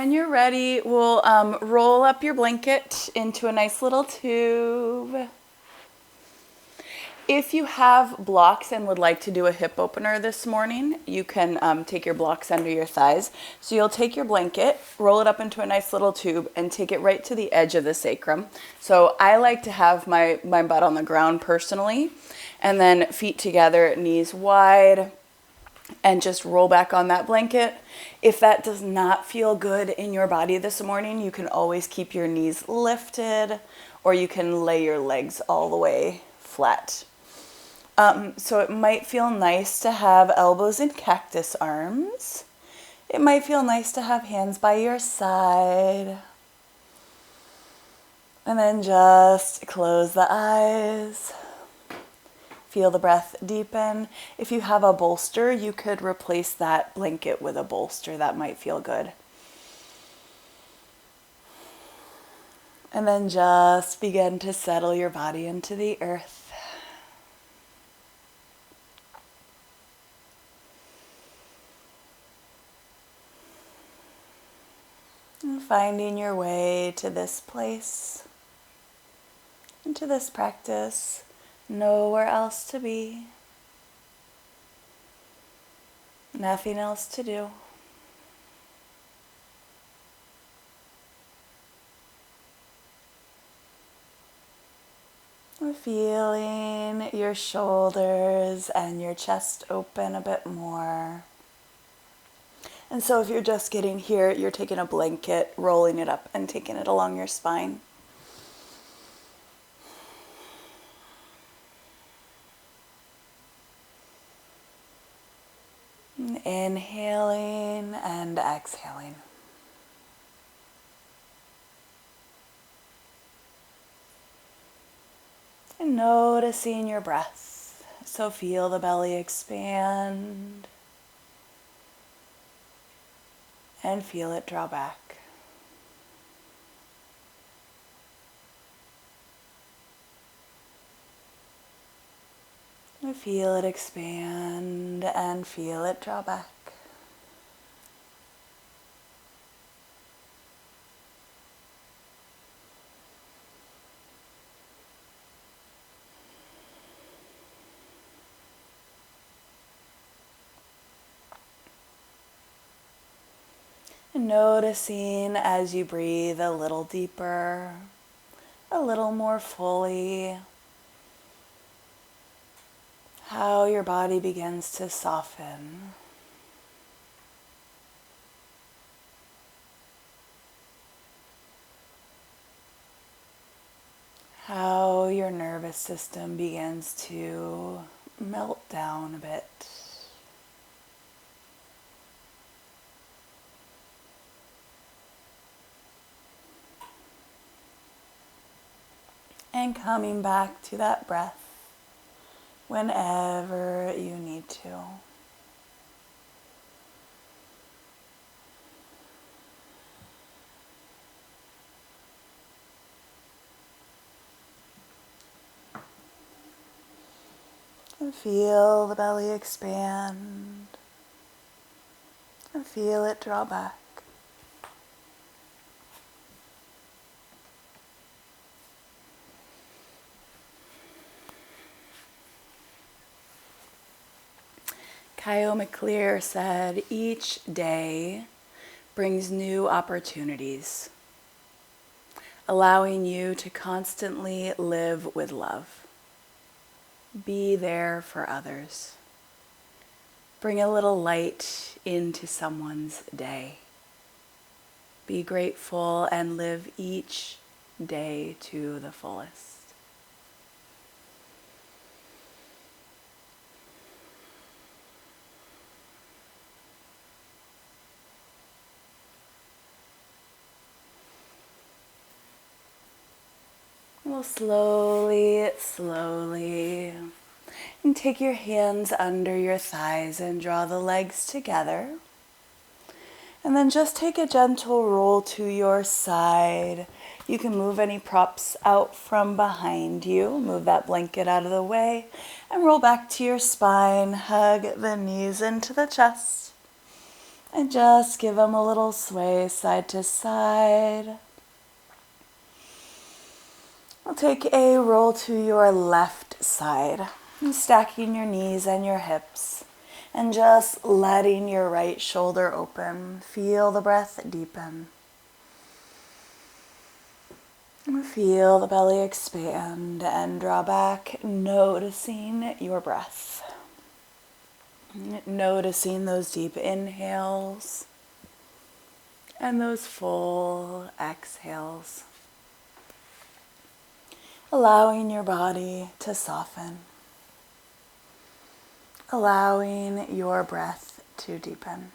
when you're ready, we'll roll up your blanket into a nice little tube. If you have blocks and would like to do a hip opener this morning, you can take your blocks under your thighs. So you'll take your blanket, roll it up into a nice little tube, and take it right to the edge of the sacrum. So I like to have my butt on the ground personally, and then feet together, knees wide, and just roll back on that blanket. If that does not feel good in your body this morning, you can always keep your knees lifted, or you can lay your legs all the way flat. So it might feel nice to have elbows in cactus arms. It might feel nice to have hands by your side. And then just close the eyes. Feel the breath deepen. If you have a bolster, you could replace that blanket with a bolster. That might feel good. And then just begin to settle your body into the earth. And finding your way to this place, into this practice, nowhere else to be, nothing else to do. We're feeling your shoulders and your chest open a bit more. And so if you're just getting here, you're taking a blanket, rolling it up, and taking it along your spine. Inhaling and exhaling. And noticing your breath. So feel the belly expand. And feel it draw back. And feel it expand and feel it draw back. And noticing as you breathe a little deeper, a little more fully, how your body begins to soften. How your nervous system begins to melt down a bit. And coming back to that breath whenever you need to. And feel the belly expand. And feel it draw back. Kyle McClear said, each day brings new opportunities, allowing you to constantly live with love. Be there for others. Bring a little light into someone's day. Be grateful and live each day to the fullest. We'll slowly, and take your hands under your thighs and draw the legs together. And then just take a gentle roll to your side. You can move any props out from behind you. Move that blanket out of the way and roll back to your spine. Hug the knees into the chest. And just give them a little sway side to side. We'll take a roll to your left side, and stacking your knees and your hips, and just letting your right shoulder open. Feel the breath deepen. Feel the belly expand and draw back, noticing your breath. Noticing those deep inhales and those full exhales. Allowing your body to soften. Allowing your breath to deepen.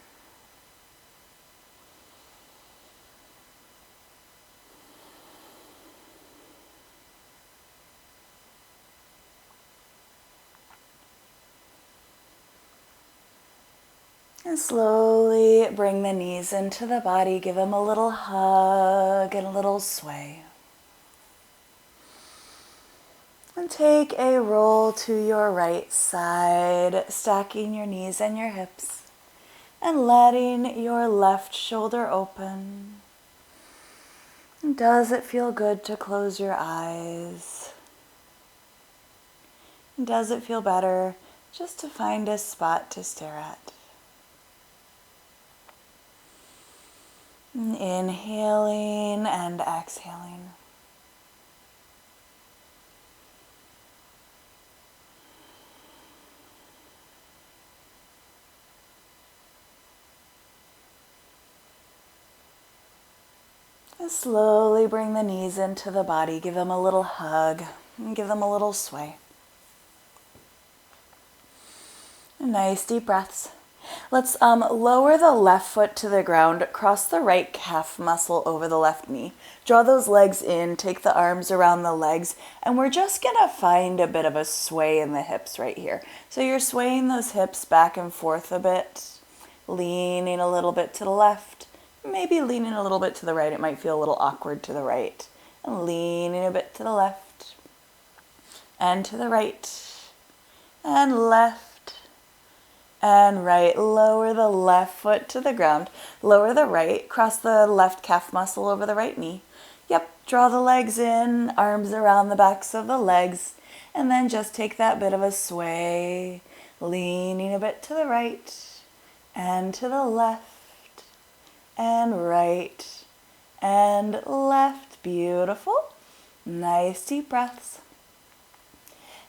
And slowly bring the knees into the body. Give them a little hug and a little sway. And take a roll to your right side, stacking your knees and your hips, and letting your left shoulder open. Does it feel good to close your eyes? Does it feel better just to find a spot to stare at? Inhaling and exhaling. And slowly bring the knees into the body. Give them a little hug and give them a little sway. Nice deep breaths. Let's lower the left foot to the ground, cross the right calf muscle over the left knee. Draw those legs in, take the arms around the legs, and we're just going to find a bit of a sway in the hips right here. So you're swaying those hips back and forth a bit, leaning a little bit to the left, maybe leaning a little bit to the right. It might feel a little awkward to the right. And leaning a bit to the left, and to the right, and left, and right. Lower the left foot to the ground. Lower the right. Cross the left calf muscle over the right knee. Yep. Draw the legs in. Arms around the backs of the legs. And then just take that bit of a sway. Leaning a bit to the right. And to the left. And right. And left. Beautiful. Nice deep breaths.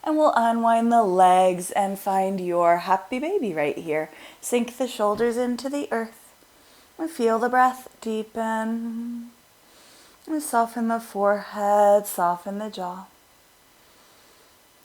And we'll unwind the legs and find your happy baby right here. Sink the shoulders into the earth. And feel the breath deepen. And soften the forehead, soften the jaw.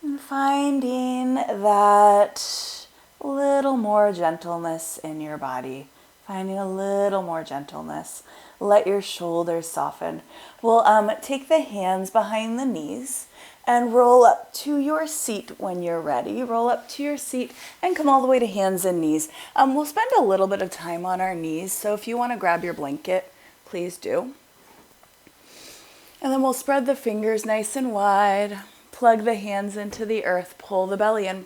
And finding that little more gentleness in your body. Finding a little more gentleness. Let your shoulders soften. We'll take the hands behind the knees and roll up to your seat when you're ready. Roll up to your seat and come all the way to hands and knees. We'll spend a little bit of time on our knees, so if you want to grab your blanket, please do. And then we'll spread the fingers nice and wide, plug the hands into the earth, pull the belly in. And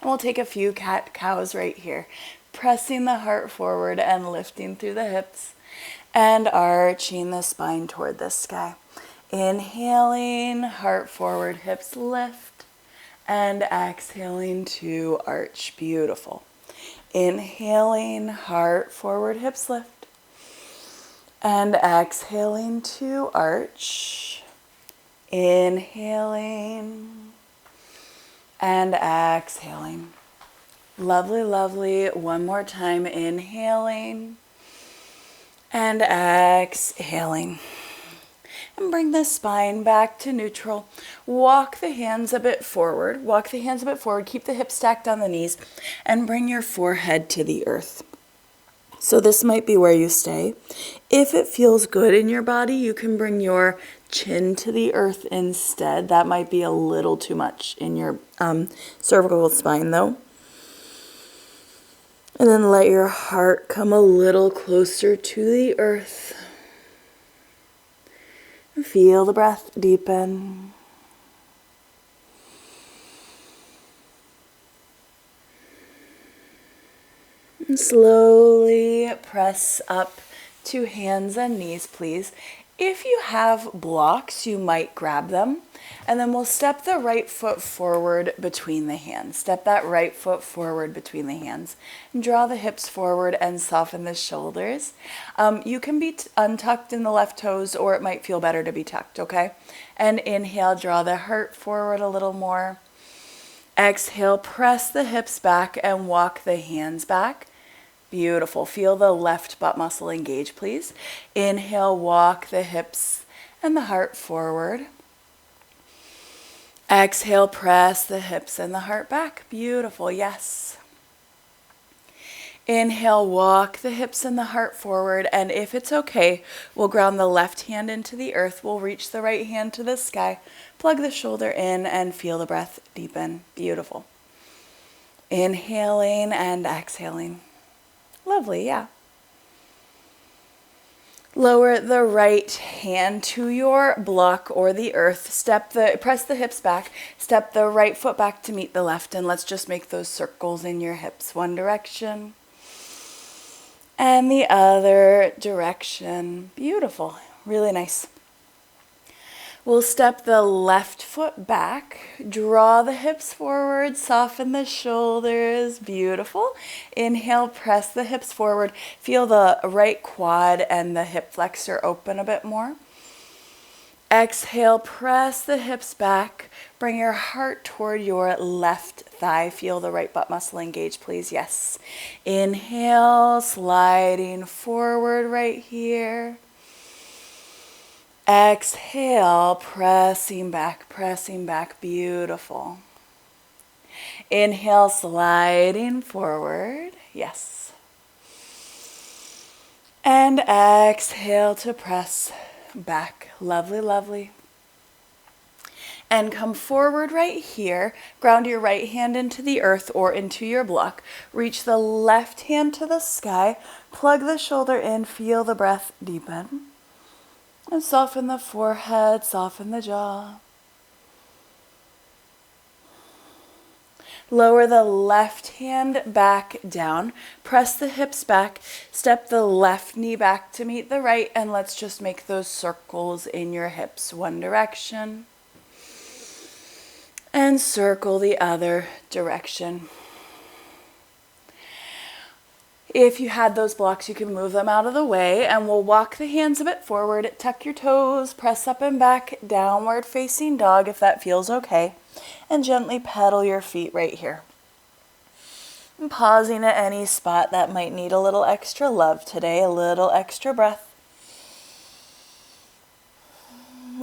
we'll take a few cat-cows right here, pressing the heart forward and lifting through the hips and arching the spine toward the sky. Inhaling, heart forward, hips lift, and exhaling to arch. Beautiful. Inhaling, heart forward, hips lift, and exhaling to arch. Inhaling and exhaling. Lovely, lovely. One more time. Inhaling and exhaling. And bring the spine back to neutral. Walk the hands a bit forward. Walk the hands a bit forward. Keep the hips stacked on the knees. And bring your forehead to the earth. So this might be where you stay. If it feels good in your body, you can bring your chin to the earth instead. That might be a little too much in your cervical spine though. And then let your heart come a little closer to the earth. Feel the breath deepen. Slowly press up to hands and knees, please. If you have blocks, you might grab them. And then we'll step the right foot forward between the hands. Step that right foot forward between the hands. And draw the hips forward and soften the shoulders. You can be untucked in the left toes, or it might feel better to be tucked, okay? And inhale, draw the heart forward a little more. Exhale, press the hips back and walk the hands back. Beautiful. Feel the left butt muscle engage, please. Inhale, walk the hips and the heart forward. Exhale, press the hips and the heart back. Beautiful. Yes. Inhale, walk the hips and the heart forward. And if it's okay, we'll ground the left hand into the earth. We'll reach the right hand to the sky. Plug the shoulder in and feel the breath deepen. Beautiful. Inhaling and exhaling. Lovely, yeah. Lower the right hand to your block or the earth. Press the hips back. Step the right foot back to meet the left, and let's just make those circles in your hips. One direction and the other direction. Beautiful, really nice. We'll step the left foot back, draw the hips forward, soften the shoulders. Beautiful. Inhale, press the hips forward. Feel the right quad and the hip flexor open a bit more. Exhale, press the hips back. Bring your heart toward your left thigh. Feel the right butt muscle engage, please. Yes. Inhale, sliding forward right here. Exhale, pressing back, beautiful. Inhale, sliding forward, yes. And exhale to press back, lovely, lovely. And come forward right here, ground your right hand into the earth or into your block. Reach the left hand to the sky, plug the shoulder in, feel the breath deepen. And soften the forehead, soften the jaw. Lower the left hand back down. Press the hips back. Step the left knee back to meet the right. And let's just make those circles in your hips. One direction. And circle the other direction. If you had those blocks, you can move them out of the way, and we'll walk the hands a bit forward, tuck your toes, press up and back, downward facing dog if that feels okay, and gently pedal your feet right here. And pausing at any spot that might need a little extra love today, a little extra breath.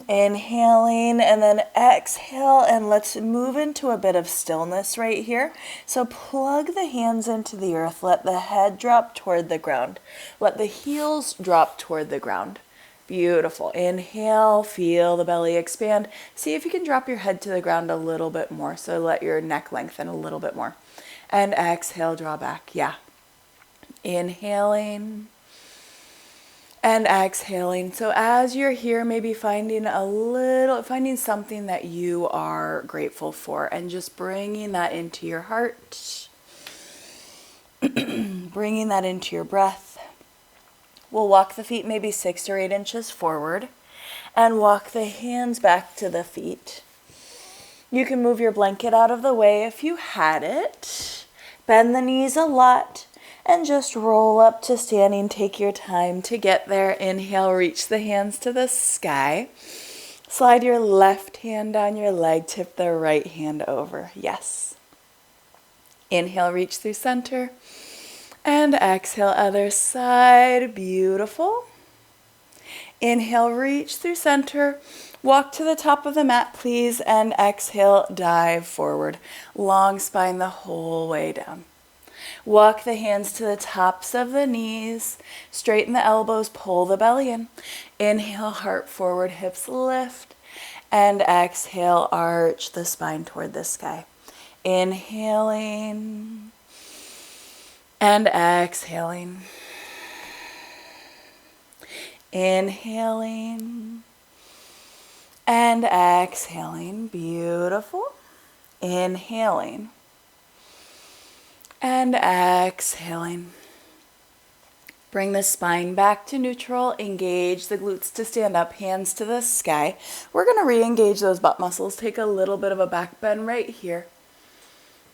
Inhaling and then exhale, and let's move into a bit of stillness right here. So plug the hands into the earth, let the head drop toward the ground, let the heels drop toward the ground. Beautiful. Inhale, feel the belly expand. See if you can drop your head to the ground a little bit more, so let your neck lengthen a little bit more. And exhale, draw back. Yeah. Inhaling and exhaling. So as you're here, maybe finding something that you are grateful for and just bringing that into your heart, bringing that into your breath. We'll walk the feet maybe 6 or 8 inches forward and walk the hands back to the feet. You can move your blanket out of the way if you had it. Bend the knees a lot. And just roll up to standing. Take your time to get there. Inhale, reach the hands to the sky. Slide your left hand down your leg. Tip the right hand over. Yes. Inhale, reach through center. And exhale, other side. Beautiful. Inhale, reach through center. Walk to the top of the mat, please. And exhale, dive forward. Long spine the whole way down. Walk the hands to the tops of the knees. Straighten the elbows, pull the belly in. Inhale, heart forward, hips lift. And exhale, arch the spine toward the sky. Inhaling and exhaling. Inhaling and exhaling. Beautiful. Inhaling And exhaling. Bring the spine back to neutral. Engage the glutes to stand up, hands to the sky. We're going to re-engage those butt muscles. Take a little bit of a back bend right here.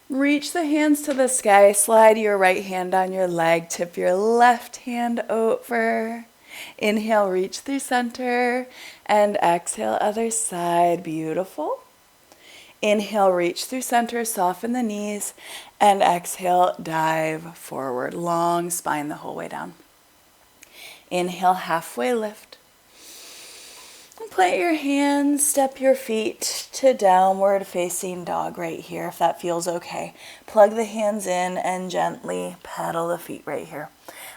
Reach the hands to the sky. Slide your right hand on your leg. Tip your left hand over. Inhale, reach through center. And exhale, other side. Beautiful. Inhale, reach through center, soften the knees, and exhale, dive forward. Long spine the whole way down. Inhale, halfway lift. And plant your hands, step your feet to downward facing dog right here, if that feels okay. Plug the hands in and gently pedal the feet right here.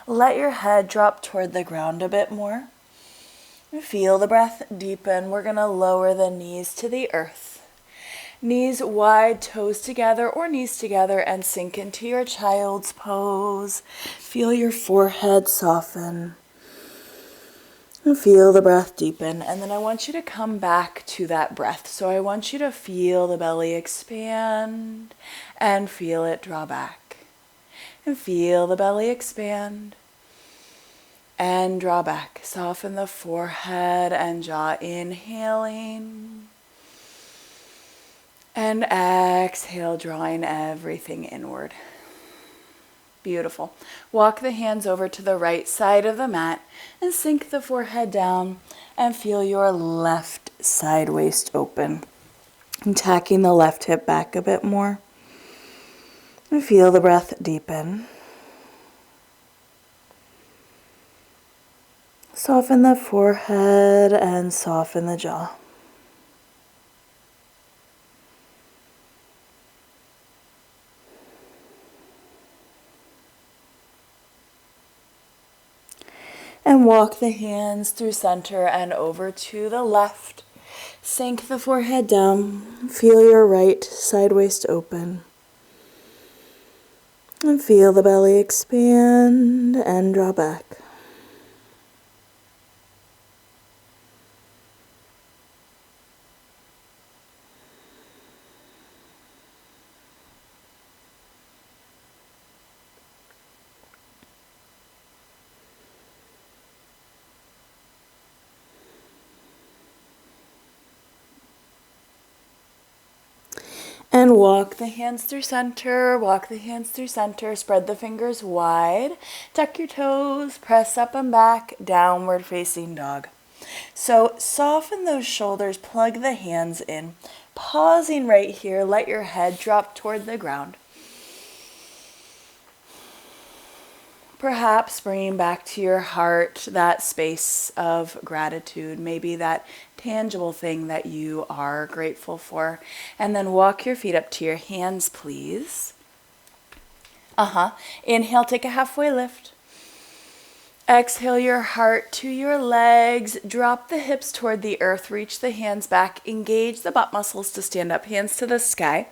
Let your head drop toward the ground a bit more. Feel the breath deepen. We're going to lower the knees to the earth. Knees wide, toes together or knees together, and sink into your child's pose. Feel your forehead soften. And feel the breath deepen. And then I want you to come back to that breath. So I want you to feel the belly expand and feel it draw back. And feel the belly expand and draw back. Soften the forehead and jaw. Inhaling. And exhale, drawing everything inward. Beautiful. Walk the hands over to the right side of the mat and sink the forehead down and feel your left side waist open. And tacking the left hip back a bit more. And feel the breath deepen. Soften the forehead and soften the jaw. And walk the hands through center and over to the left. Sink the forehead down. Feel your right side waist open. And feel the belly expand and draw back. And walk the hands through center, walk the hands through center, spread the fingers wide, tuck your toes, press up and back, downward facing dog. So soften those shoulders, plug the hands in, pausing right here, let your head drop toward the ground. Perhaps bringing back to your heart that space of gratitude, maybe that tangible thing that you are grateful for. And then walk your feet up to your hands, please. Inhale, take a halfway lift. Exhale your heart to your legs. Drop the hips toward the earth. Reach the hands back. Engage the butt muscles to stand up. Hands to the sky.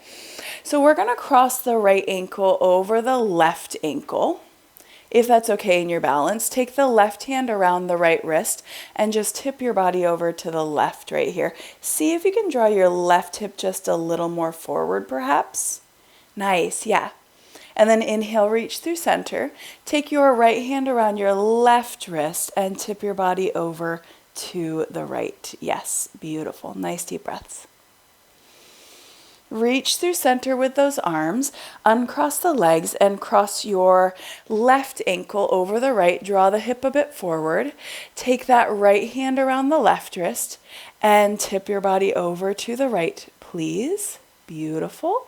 So we're going to cross the right ankle over the left ankle. If that's okay in your balance, take the left hand around the right wrist and just tip your body over to the left right here. See if you can draw your left hip just a little more forward perhaps. Nice, yeah. And then inhale, reach through center. Take your right hand around your left wrist and tip your body over to the right. Yes, beautiful. Nice deep breaths. Reach through center with those arms, uncross the legs and cross your left ankle over the right. Draw the hip a bit forward. Take that right hand around the left wrist and tip your body over to the right, please. Beautiful.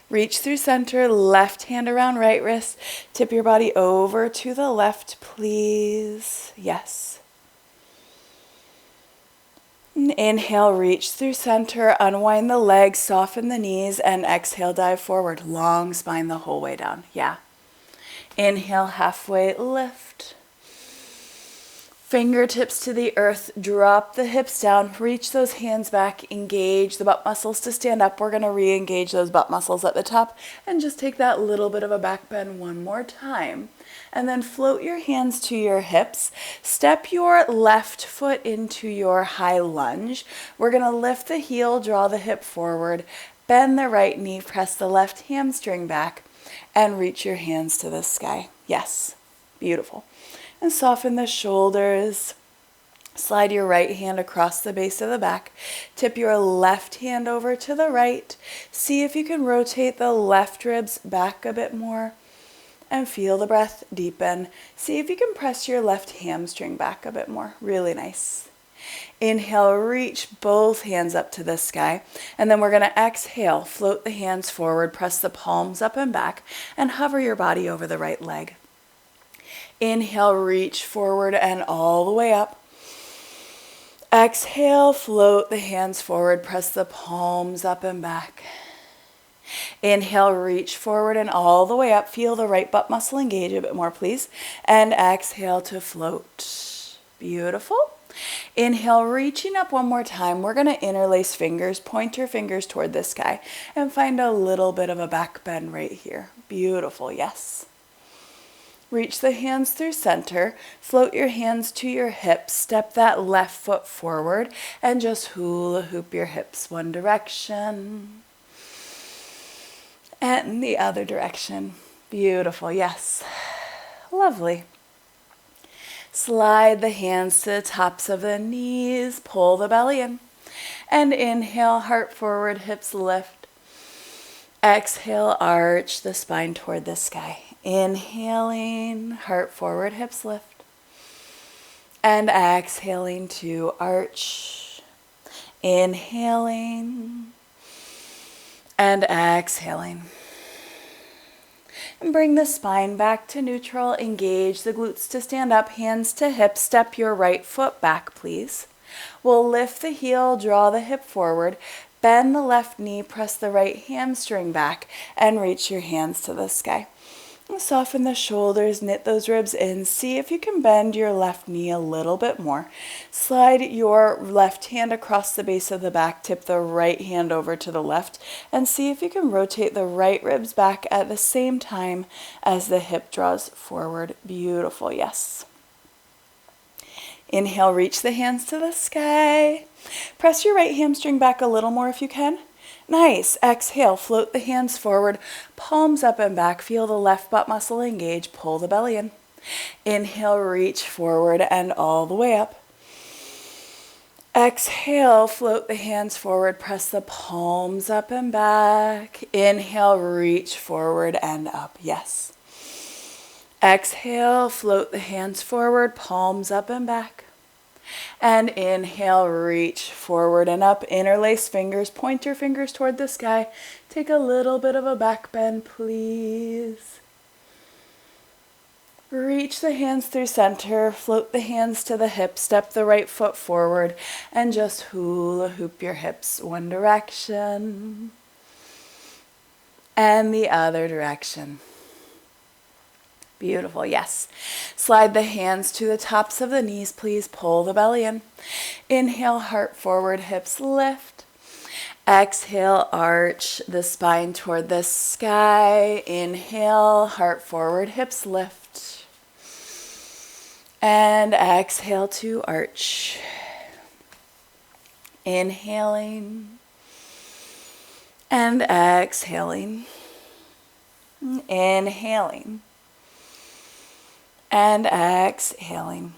Reach through center, left hand around right wrist. Tip your body over to the left, please. Yes. Inhale, reach through center, unwind the legs, soften the knees, and exhale, dive forward. Long spine the whole way down. Yeah. Inhale, halfway lift. Fingertips to the earth, drop the hips down, reach those hands back, engage the butt muscles to stand up. We're going to re-engage those butt muscles at the top and just take that little bit of a back bend one more time. And then float your hands to your hips. Step your left foot into your high lunge. We're going to lift the heel, draw the hip forward, Bend the right knee, press the left hamstring back, and reach your hands to the sky. Yes, beautiful. And soften the shoulders. Slide your right hand across the base of the back. Tip your left hand over to the right. See if you can rotate the left ribs back a bit more. And feel the breath deepen. See if you can press your left hamstring back a bit more. Really nice. Inhale, reach both hands up to the sky. And then we're going to exhale, float the hands forward, press the palms up and back, and hover your body over the right leg. Inhale, reach forward and all the way up. Exhale, float the hands forward, press the palms up and back. Inhale, reach forward and all the way up. Feel the right butt muscle engage a bit more, please. And exhale to float. Beautiful. Inhale, reaching up one more time. We're going to interlace fingers, point your fingers toward the sky, and find a little bit of a back bend right here. Beautiful, yes. Reach the hands through center, float your hands to your hips, step that left foot forward, and just hula hoop your hips one direction and the other direction. Beautiful, yes. Lovely. Slide the hands to the tops of the knees, pull the belly in, and inhale, heart forward, hips lift. Exhale, arch the spine toward the sky. Inhaling, heart forward, hips lift. And exhaling to arch. Inhaling and exhaling. And bring the spine back to neutral. Engage the glutes to stand up, hands to hips. Step your right foot back, please. We'll lift the heel, draw the hip forward. Bend the left knee, press the right hamstring back, and reach your hands to the sky. Soften the shoulders, knit those ribs in. See if you can bend your left knee a little bit more. Slide your left hand across the base of the back, tip the right hand over to the left, and see if you can rotate the right ribs back at the same time as the hip draws forward. Beautiful, yes. Inhale, reach the hands to the sky. Press your right hamstring back a little more if you can. Nice. Exhale, float the hands forward, palms up and back. Feel the left butt muscle engage. Pull the belly in. Inhale, reach forward and all the way up. Exhale, float the hands forward. Press the palms up and back. Inhale, reach forward and up. Yes. Exhale, float the hands forward, palms up and back. And inhale, reach forward and up. Interlace fingers, point your fingers toward the sky. Take a little bit of a back bend, please. Reach the hands through center, float the hands to the hips, step the right foot forward, and just hula hoop your hips one direction and the other direction. Beautiful, yes. Slide the hands to the tops of the knees, please. Pull the belly in. Inhale, heart forward, hips lift. Exhale, arch the spine toward the sky. Inhale, heart forward, hips lift. And exhale to arch. Inhaling and exhaling. Inhaling and exhaling.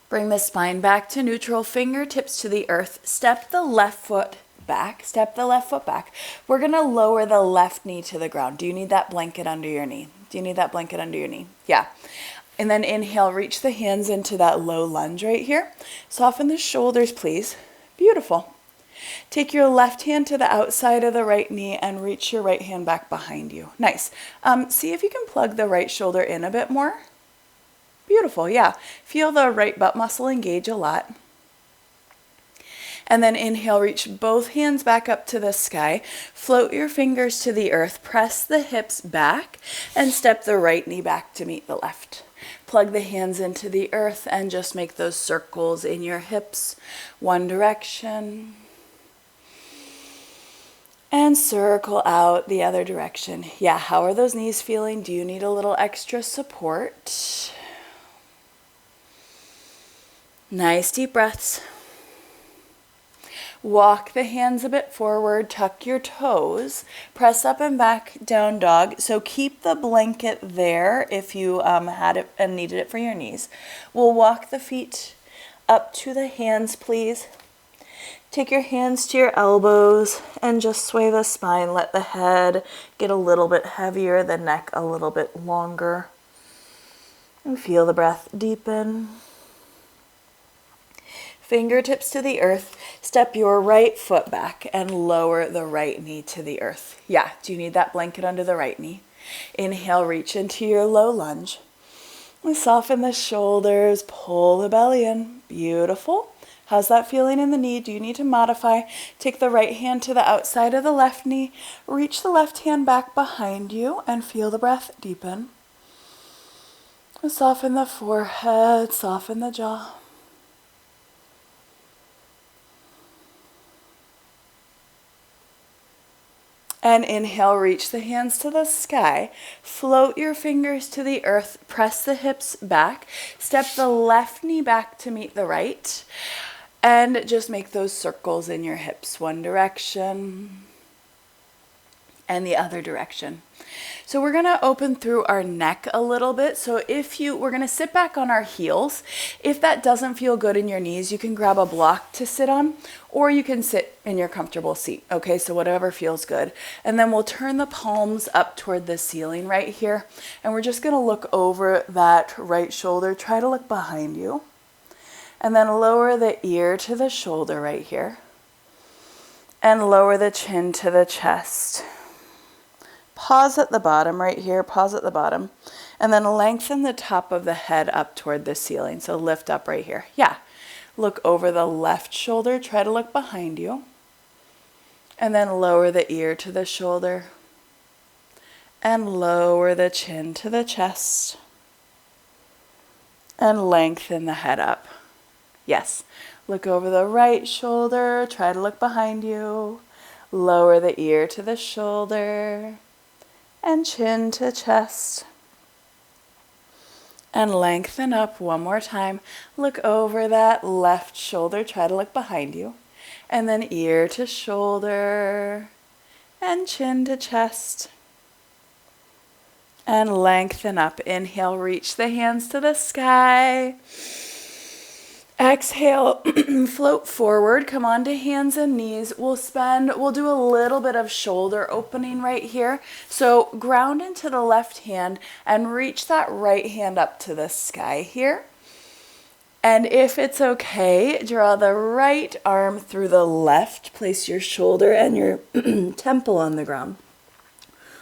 Bring the spine back to neutral, fingertips to the earth. Step the left foot back. Step the left foot back. We're going to lower the left knee to the ground. Do you need that blanket under your knee? Do you need that blanket under your knee? Yeah. And then inhale, reach the hands into that low lunge right here. Soften the shoulders, please. Beautiful. Take your left hand to the outside of the right knee and reach your right hand back behind you. Nice. See if you can plug the right shoulder in a bit more. Beautiful, yeah. Feel the right butt muscle engage a lot. And then inhale, reach both hands back up to the sky. Float your fingers to the earth. Press the hips back and step the right knee back to meet the left. Plug the hands into the earth and just make those circles in your hips. One direction. And circle out the other direction. Yeah, how are those knees feeling? Do you need a little extra support? Nice deep breaths. Walk the hands a bit forward, tuck your toes, press up and back, down dog. So keep the blanket there if you had it and needed it for your knees. We'll walk the feet up to the hands, please. Take your hands to your elbows and just sway the spine. Let the head get a little bit heavier, the neck a little bit longer. And feel the breath deepen. Fingertips to the earth. Step your right foot back and lower the right knee to the earth. Yeah, do you need that blanket under the right knee? Inhale, reach into your low lunge. And soften the shoulders, pull the belly in. Beautiful. How's that feeling in the knee? Do you need to modify? Take the right hand to the outside of the left knee. Reach the left hand back behind you and feel the breath deepen. And soften the forehead, soften the jaw. And inhale, reach the hands to the sky. Float your fingers to the earth. Press the hips back. Step the left knee back to meet the right. And just make those circles in your hips. One direction and the other direction. So we're going to open through our neck a little bit. So we're going to sit back on our heels. If that doesn't feel good in your knees, you can grab a block to sit on, or you can sit in your comfortable seat. Okay, so whatever feels good. And then we'll turn the palms up toward the ceiling right here. And we're just going to look over that right shoulder. Try to look behind you. And then lower the ear to the shoulder right here. And lower the chin to the chest. Pause at the bottom right here, pause at the bottom, and then lengthen the top of the head up toward the ceiling. So lift up right here. Yeah. Look over the left shoulder, try to look behind you, and then lower the ear to the shoulder, and lower the chin to the chest, and lengthen the head up. Yes. Look over the right shoulder, try to look behind you, lower the ear to the shoulder, and chin to chest. And lengthen up one more time. Look over that left shoulder. Try to look behind you. And then ear to shoulder. And chin to chest. And lengthen up. Inhale, reach the hands to the sky. Exhale, float forward, come on to hands and knees. We'll do a little bit of shoulder opening right here. So ground into the left hand and reach that right hand up to the sky here. And if it's okay, draw the right arm through the left. Place your shoulder and your temple on the ground.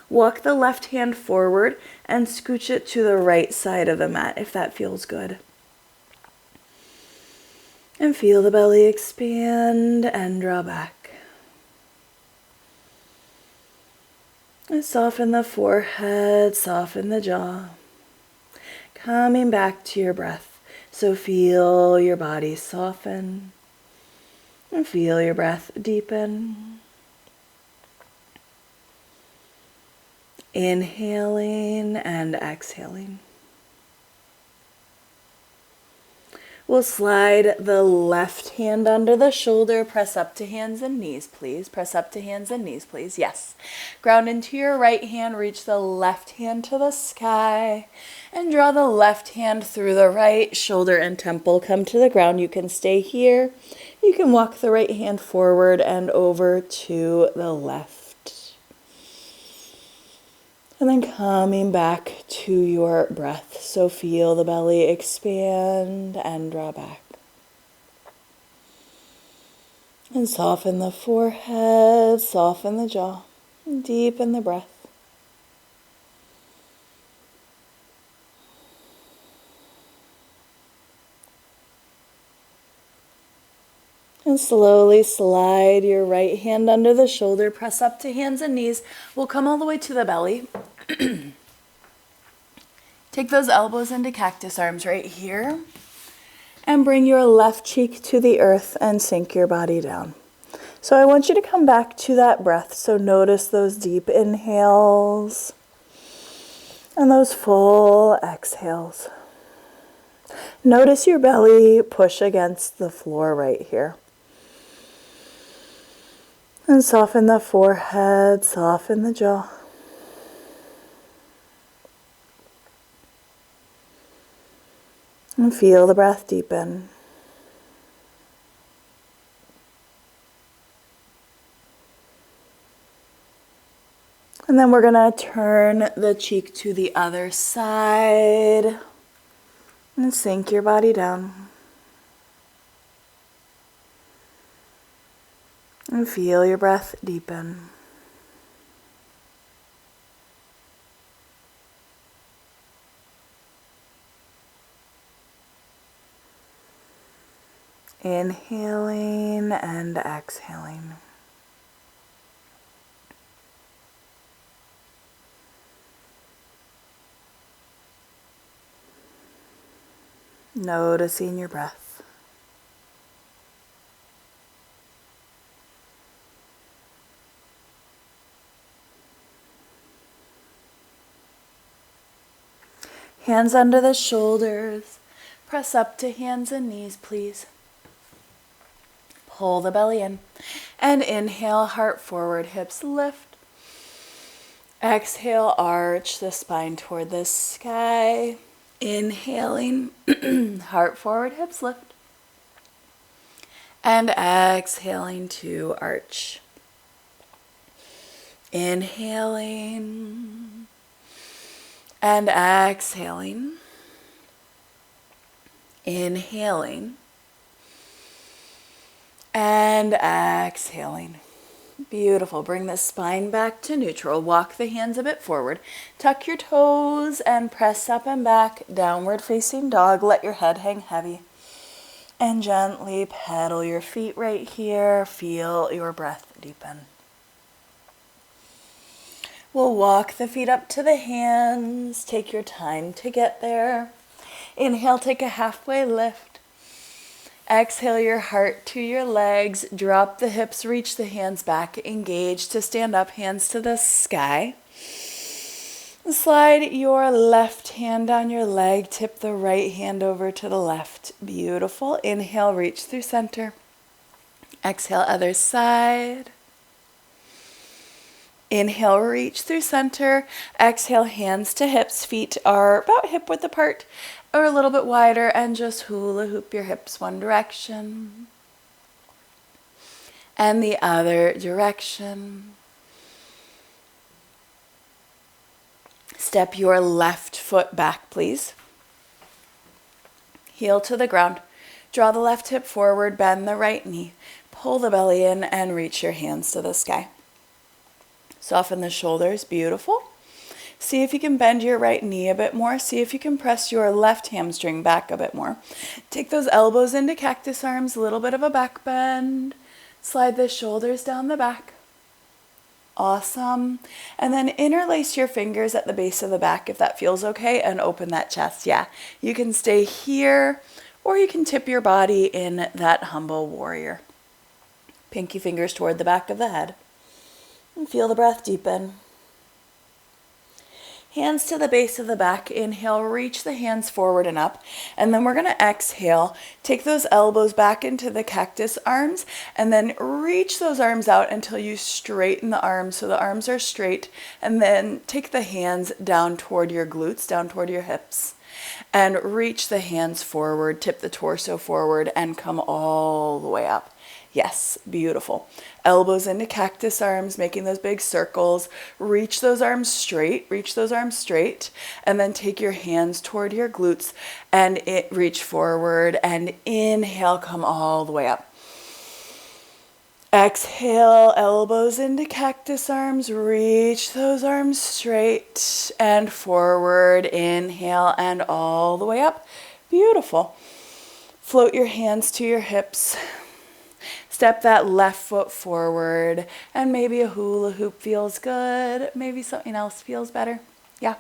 Walk the left hand forward and scooch it to the right side of the mat if that feels good. And feel the belly expand and draw back. And soften the forehead, soften the jaw. Coming back to your breath. So feel your body soften. And feel your breath deepen. Inhaling and exhaling. We'll slide the left hand under the shoulder. Press up to hands and knees, please. Press up to hands and knees, please. Yes. Ground into your right hand. Reach the left hand to the sky. And draw the left hand through the right shoulder and temple. Come to the ground. You can stay here. You can walk the right hand forward and over to the left. And then coming back to your breath. So feel the belly expand and draw back. And soften the forehead, soften the jaw, deepen the breath. And slowly slide your right hand under the shoulder. Press up to hands and knees. We'll come all the way to the belly. Take those elbows into cactus arms right here. And bring your left cheek to the earth and sink your body down. So I want you to come back to that breath. So notice those deep inhales and those full exhales. Notice your belly push against the floor right here. And soften the forehead, soften the jaw. And feel the breath deepen. And then we're going to turn the cheek to the other side and sink your body down. And feel your breath deepen. Inhaling and exhaling. Noticing your breath. Hands under the shoulders. Press up to hands and knees, please. Pull the belly in. And inhale, heart forward, hips lift. Exhale, arch the spine toward the sky. Inhaling, heart forward, hips lift. And exhaling to arch. Inhaling. And exhaling. Inhaling. And exhaling. Beautiful. Bring the spine back to neutral. Walk the hands a bit forward. Tuck your toes and press up and back. Downward facing dog. Let your head hang heavy. And gently pedal your feet right here. Feel your breath deepen. We'll walk the feet up to the hands. Take your time to get there. Inhale, take a halfway lift. Exhale your heart to your legs. Drop the hips, reach the hands back. Engage to stand up, hands to the sky. Slide your left hand down your leg. Tip the right hand over to the left. Beautiful. Inhale, reach through center. Exhale, other side. Inhale, reach through center. Exhale, hands to hips. Feet are about hip width apart or a little bit wider, and just hula hoop your hips one direction and the other direction. Step your left foot back, please. Heel to the ground. Draw the left hip forward, bend the right knee. Pull the belly in and reach your hands to the sky. Soften the shoulders, beautiful. See if you can bend your right knee a bit more. See if you can press your left hamstring back a bit more. Take those elbows into cactus arms, a little bit of a back bend. Slide the shoulders down the back. Awesome. And then interlace your fingers at the base of the back if that feels okay, and open that chest. Yeah, you can stay here or you can tip your body in that humble warrior. Pinky fingers toward the back of the head. And feel the breath deepen. Hands to the base of the back. Inhale, reach the hands forward and up. And then we're going to exhale. Take those elbows back into the cactus arms and then reach those arms out until you straighten the arms so the arms are straight. And then take the hands down toward your glutes, down toward your hips. And reach the hands forward, tip the torso forward, and come all the way up. Yes, beautiful. Elbows into cactus arms, making those big circles. Reach those arms straight, and then take your hands toward your glutes and reach forward and inhale, come all the way up. Exhale, elbows into cactus arms, reach those arms straight and forward. Inhale and all the way up. Beautiful. Float your hands to your hips. Step that left foot forward, and maybe a hula hoop feels good. Maybe something else feels better. Yeah.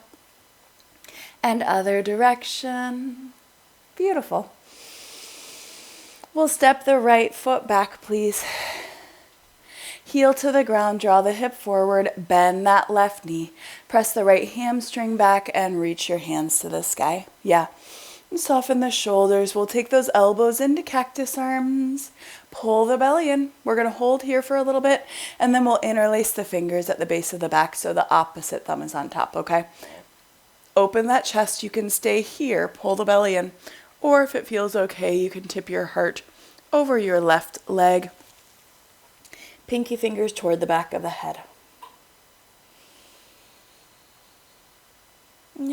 And other direction. Beautiful. We'll step the right foot back, please. Heel to the ground, draw the hip forward, bend that left knee. Press the right hamstring back and reach your hands to the sky. Yeah. And soften the shoulders. We'll take those elbows into cactus arms. Pull the belly in. We're going to hold here for a little bit, and then we'll interlace the fingers at the base of the back so the opposite thumb is on top, okay? Open that chest. You can stay here. Pull the belly in. Or if it feels okay, you can tip your heart over your left leg. Pinky fingers toward the back of the head.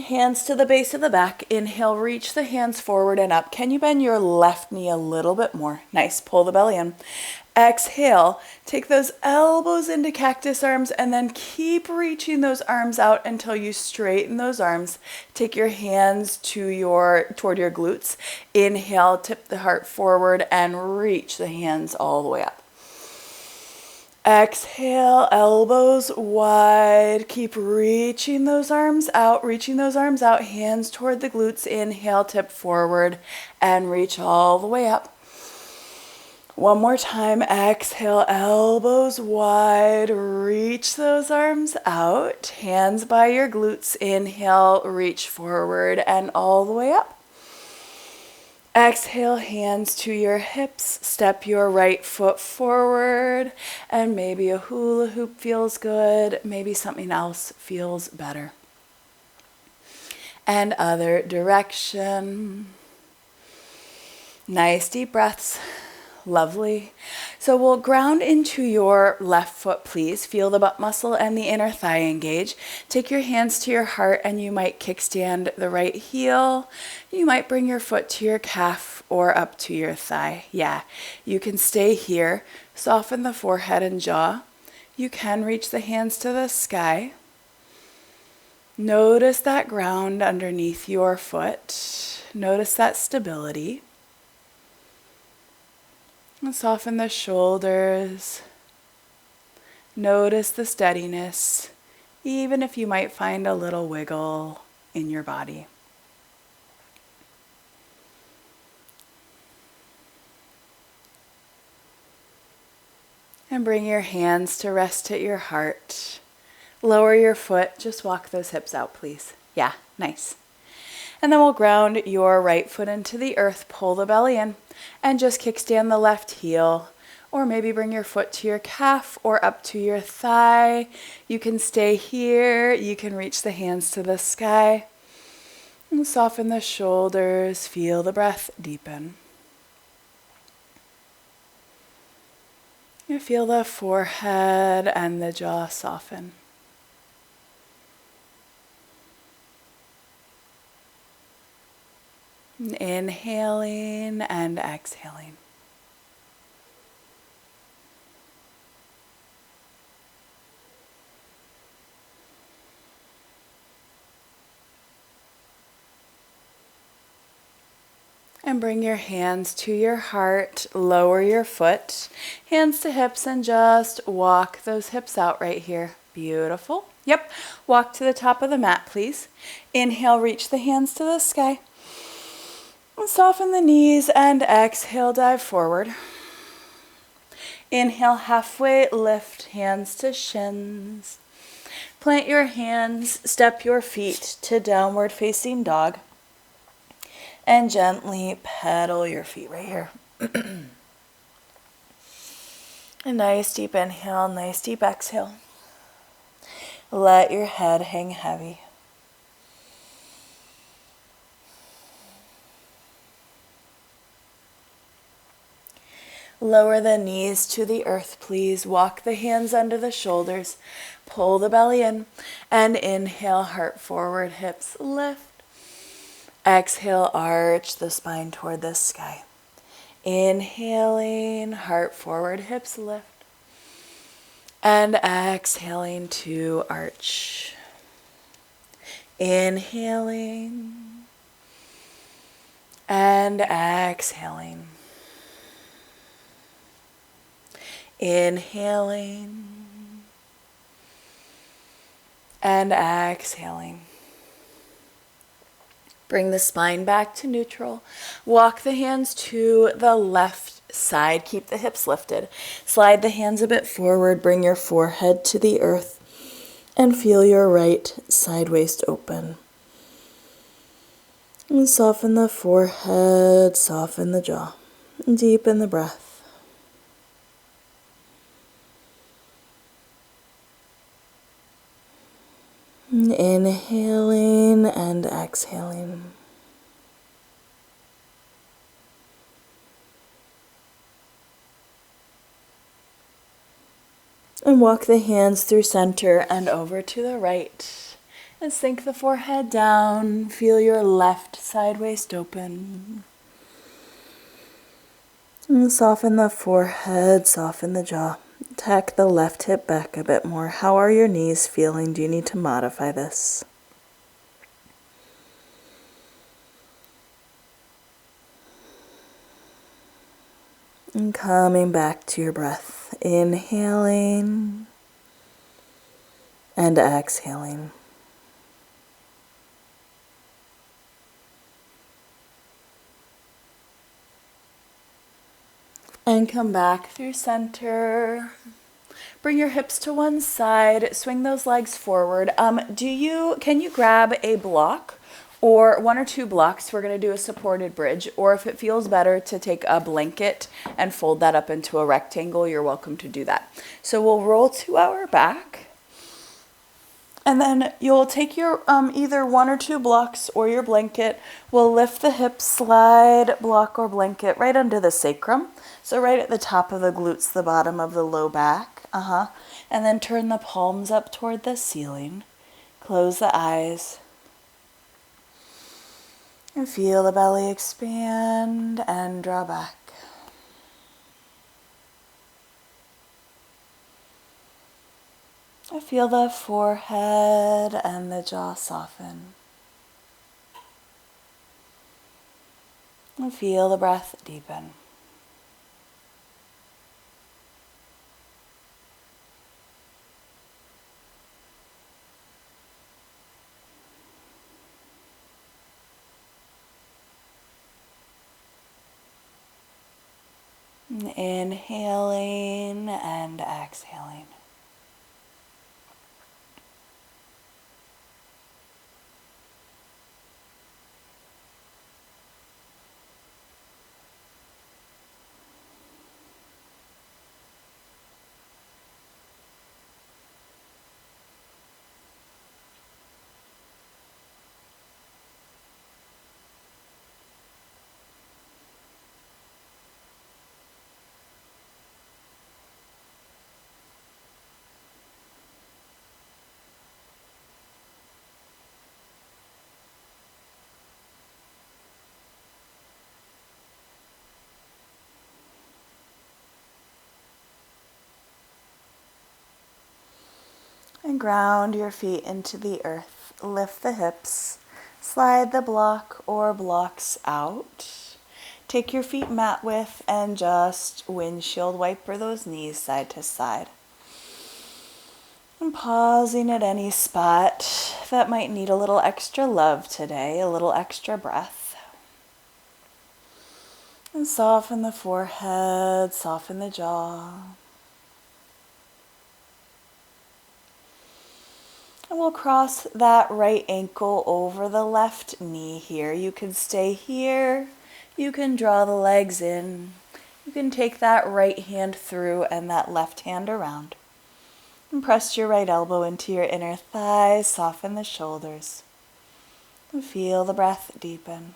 Hands to the base of the back. Inhale, reach the hands forward and up. Can you bend your left knee a little bit more? Nice. Pull the belly in. Exhale, take those elbows into cactus arms and then keep reaching those arms out until you straighten those arms. Take your hands toward your glutes. Inhale, tip the heart forward and reach the hands all the way up. Exhale, elbows wide. Keep reaching those arms out, hands toward the glutes. Inhale, tip forward and reach all the way up. One more time. Exhale, elbows wide. Reach those arms out, hands by your glutes. Inhale, reach forward and all the way up. Exhale, hands to your hips. Step your right foot forward, and maybe a hula hoop feels good. Maybe something else feels better. And other direction. Nice deep breaths. Lovely. So we'll ground into your left foot, please. Feel the butt muscle and the inner thigh engage. Take your hands to your heart and you might kickstand the right heel. You might bring your foot to your calf or up to your thigh. Yeah, you can stay here. Soften the forehead and jaw. You can reach the hands to the sky. Notice that ground underneath your foot. Notice that stability. And soften the shoulders. Notice the steadiness, even if you might find a little wiggle in your body. And bring your hands to rest at your heart. Lower your foot. Just walk those hips out, please. Yeah, nice. And then we'll ground your right foot into the earth, pull the belly in, and just kickstand the left heel. Or maybe bring your foot to your calf or up to your thigh. You can stay here. You can reach the hands to the sky. And soften the shoulders. Feel the breath deepen. You feel the forehead and the jaw soften. Inhaling and exhaling. And bring your hands to your heart, lower your foot, hands to hips, and just walk those hips out right here. Beautiful. Yep, walk to the top of the mat, please. Inhale, reach the hands to the sky. Soften the knees and exhale, dive forward. Inhale, halfway lift, hands to shins. Plant your hands, step your feet to downward facing dog. And gently pedal your feet right here. A nice deep inhale, nice deep exhale. Let your head hang heavy. Lower the knees to the earth, please. Walk the hands under the shoulders. Pull the belly in. And inhale, heart forward, hips lift. Exhale, arch the spine toward the sky. Inhaling, heart forward, hips lift. And exhaling to arch. Inhaling. And exhaling. Inhaling and exhaling. Bring the spine back to neutral. Walk the hands to the left side. Keep the hips lifted. Slide the hands a bit forward. Bring your forehead to the earth and feel your right side waist open. And soften the forehead, soften the jaw. Deepen the breath. Inhaling and exhaling. And walk the hands through center and over to the right. And sink the forehead down. Feel your left side waist open. And soften the forehead, soften the jaw. Tack the left hip back a bit more. How are your knees feeling? Do you need to modify this? And coming back to your breath. Inhaling and exhaling. And come back through center. Bring your hips to one side. Swing those legs forward. Can you grab a block or one or two blocks? We're going to do a supported bridge. Or if it feels better to take a blanket and fold that up into a rectangle, you're welcome to do that. So we'll roll to our back. And then you'll take your either one or two blocks or your blanket. We'll lift the hips, slide block or blanket right under the sacrum. So right at the top of the glutes, the bottom of the low back. And then turn the palms up toward the ceiling. Close the eyes. And feel the belly expand and draw back. I feel the forehead and the jaw soften. And feel the breath deepen. And inhaling and exhaling. And ground your feet into the earth. Lift the hips. Slide the block or blocks out. Take your feet mat width and just windshield wiper those knees side to side. And pausing at any spot that might need a little extra love today, a little extra breath. And soften the forehead, soften the jaw. And we'll cross that right ankle over the left knee here. You can stay here. You can draw the legs in. You can take that right hand through and that left hand around. And press your right elbow into your inner thighs. Soften the shoulders. And feel the breath deepen.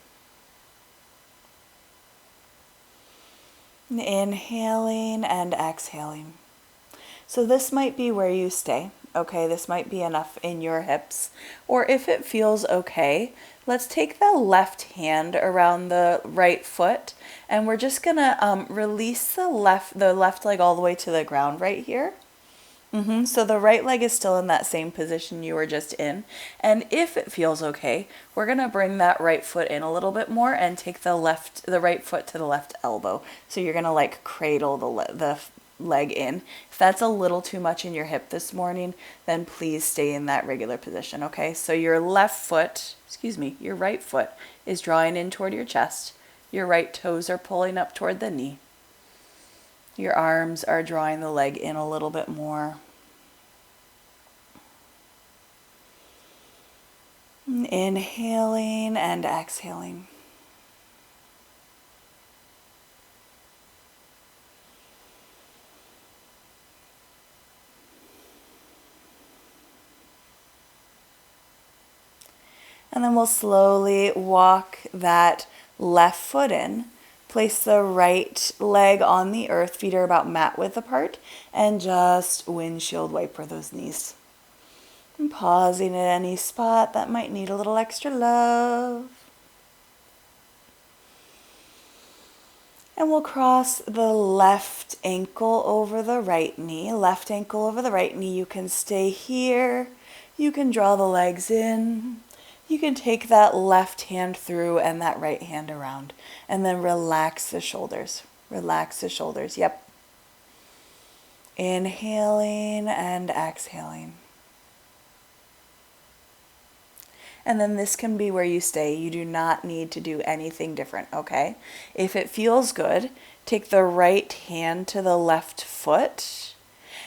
And inhaling and exhaling. So this might be where you stay. Okay, this might be enough in your hips. Or if it feels okay, let's take the left hand around the right foot and we're just gonna release the left leg all the way to the ground right here. So the right leg is still in that same position you were just in. And if it feels okay, we're gonna bring that right foot in a little bit more and take the right foot to the left elbow. So you're gonna like cradle the leg in. If that's a little too much in your hip this morning, then please stay in that regular position, okay? So your right foot is drawing in toward your chest. Your right toes are pulling up toward the knee. Your arms are drawing the leg in a little bit more. Inhaling and exhaling. And then we'll slowly walk that left foot in. Place the right leg on the earth, feet are about mat width apart, and just windshield wiper those knees. And pausing at any spot that might need a little extra love. And we'll cross the left ankle over the right knee. Left ankle over the right knee. You can stay here. You can draw the legs in. You can take that left hand through and that right hand around. And then relax the shoulders. Relax the shoulders. Yep. Inhaling and exhaling. And then this can be where you stay. You do not need to do anything different, okay? If it feels good, take the right hand to the left foot,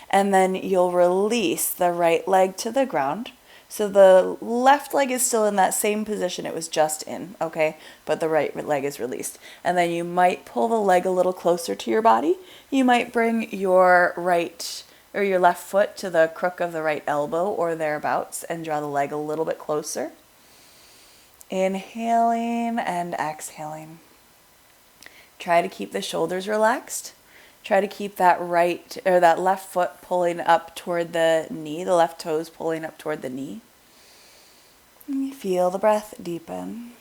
and then you'll release the right leg to the ground. So the left leg is still in that same position it was just in, okay? But the right leg is released. And then you might pull the leg a little closer to your body. You might bring your right or your left foot to the crook of the right elbow or thereabouts and draw the leg a little bit closer. Inhaling and exhaling. Try to keep the shoulders relaxed. Try to keep that right or that left foot pulling up toward the knee, the left toes pulling up toward the knee. And you feel the breath deepen.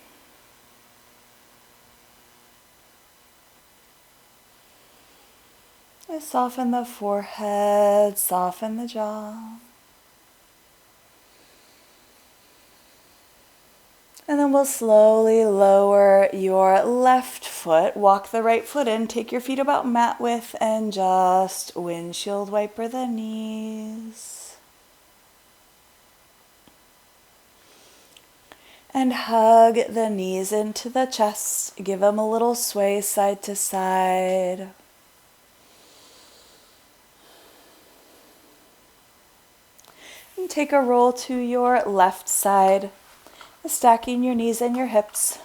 And soften the forehead, soften the jaw. And then we'll slowly lower your left foot, walk the right foot in, take your feet about mat width, and just windshield wiper the knees. And hug the knees into the chest, give them a little sway side to side. And take a roll to your left side. Stacking your knees and your hips,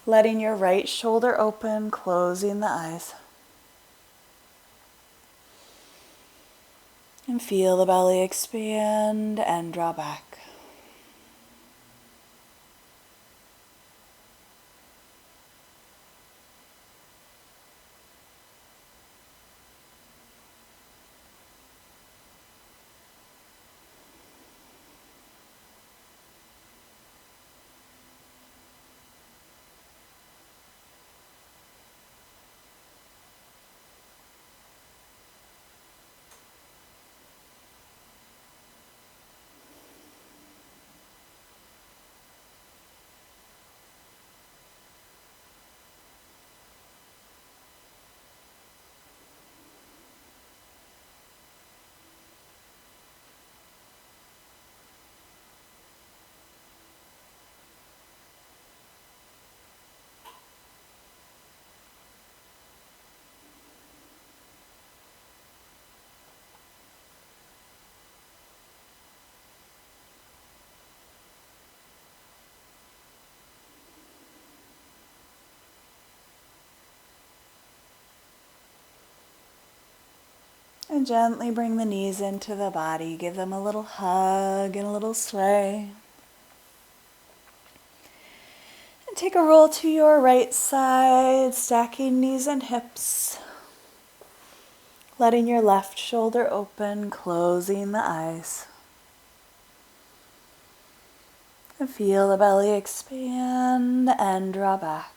letting your right shoulder open, closing the eyes. And feel the belly expand and draw back. And gently bring the knees into the body. Give them a little hug and a little sway. And take a roll to your right side, stacking knees and hips. Letting your left shoulder open, closing the eyes. And feel the belly expand and draw back.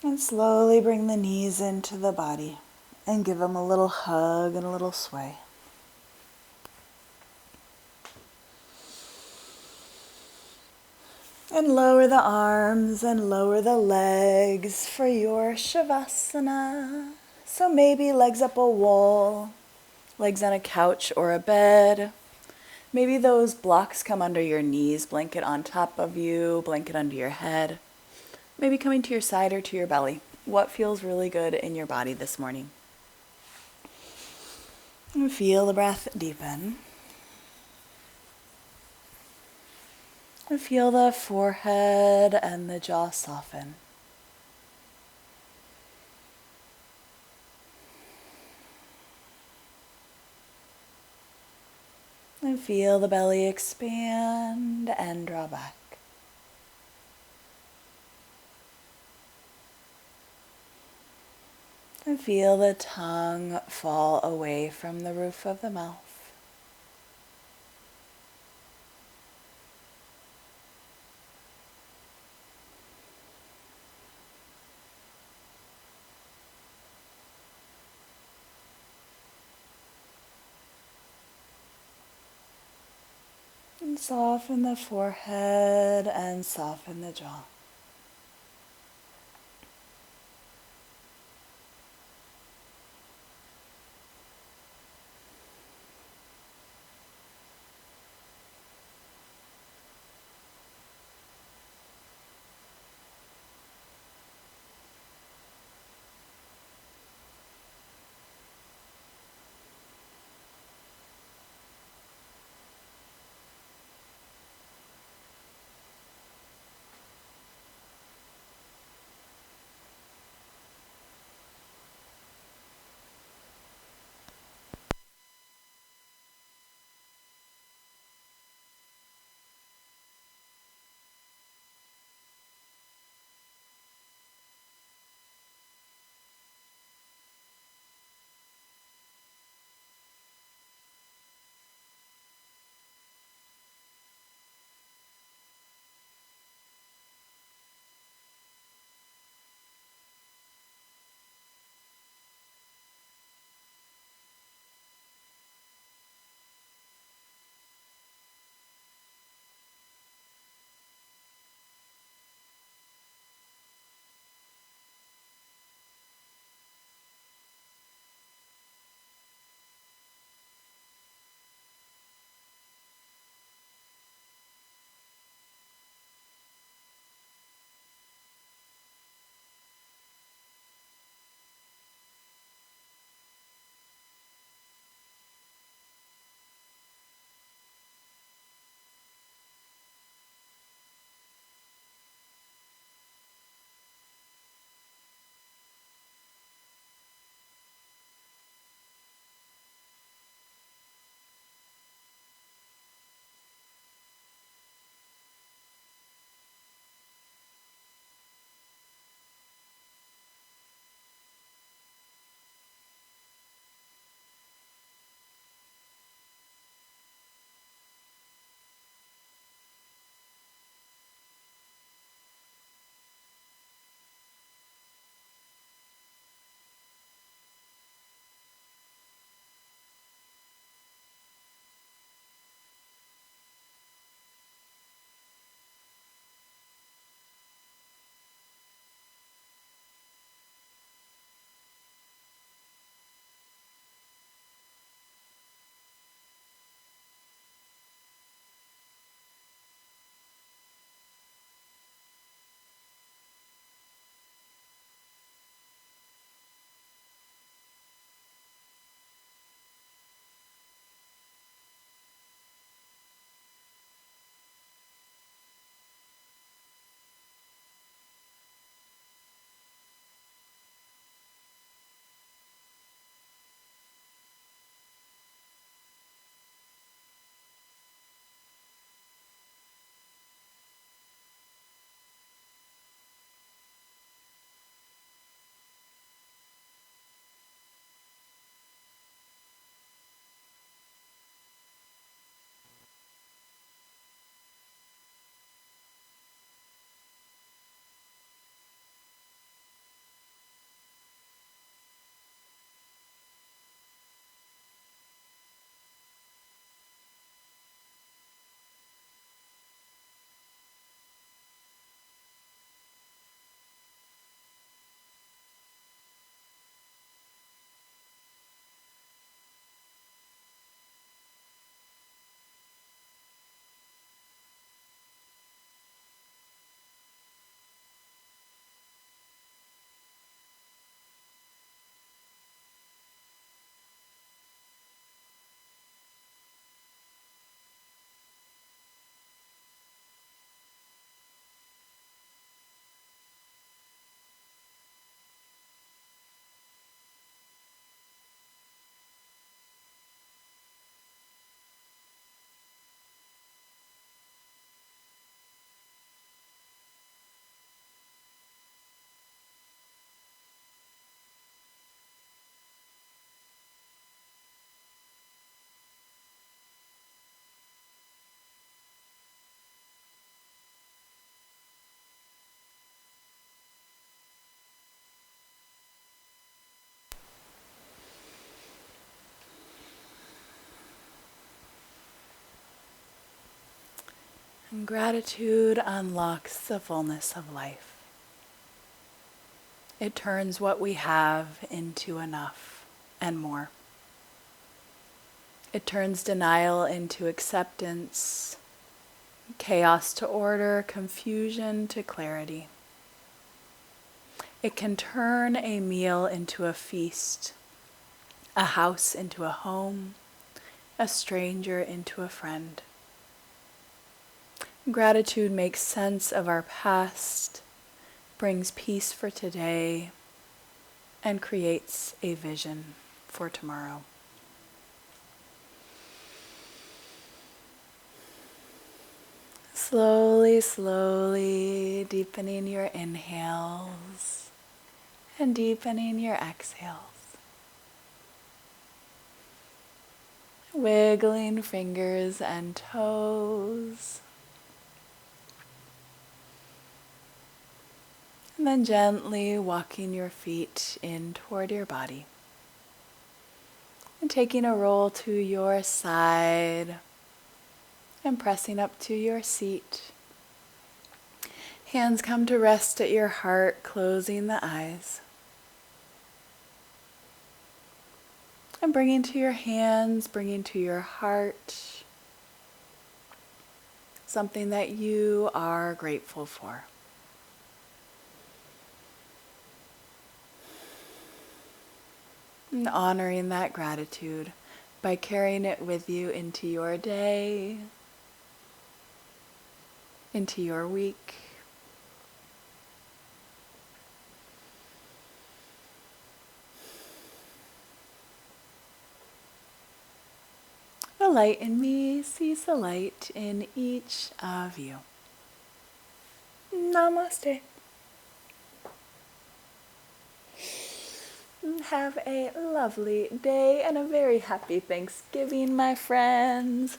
And slowly bring the knees into the body and give them a little hug and a little sway. And lower the arms and lower the legs for your Shavasana. So maybe legs up a wall, legs on a couch or a bed. Maybe those blocks come under your knees, blanket on top of you, blanket under your head. Maybe coming to your side or to your belly. What feels really good in your body this morning? And feel the breath deepen. And feel the forehead and the jaw soften. And feel the belly expand and draw back. And feel the tongue fall away from the roof of the mouth. And soften the forehead and soften the jaw. Gratitude unlocks the fullness of life. It turns what we have into enough and more. It turns denial into acceptance, chaos to order, confusion to clarity. It can turn a meal into a feast, a house into a home, a stranger into a friend. Gratitude makes sense of our past, brings peace for today, and creates a vision for tomorrow. Slowly, slowly deepening your inhales and deepening your exhales. Wiggling fingers and toes. And then gently walking your feet in toward your body. And taking a roll to your side and pressing up to your seat. Hands come to rest at your heart, closing the eyes. And bringing to your hands, bringing to your heart something that you are grateful for. And honoring that gratitude by carrying it with you into your day, into your week. The light in me sees the light in each of you. Namaste. Have a lovely day and a very happy Thanksgiving, my friends.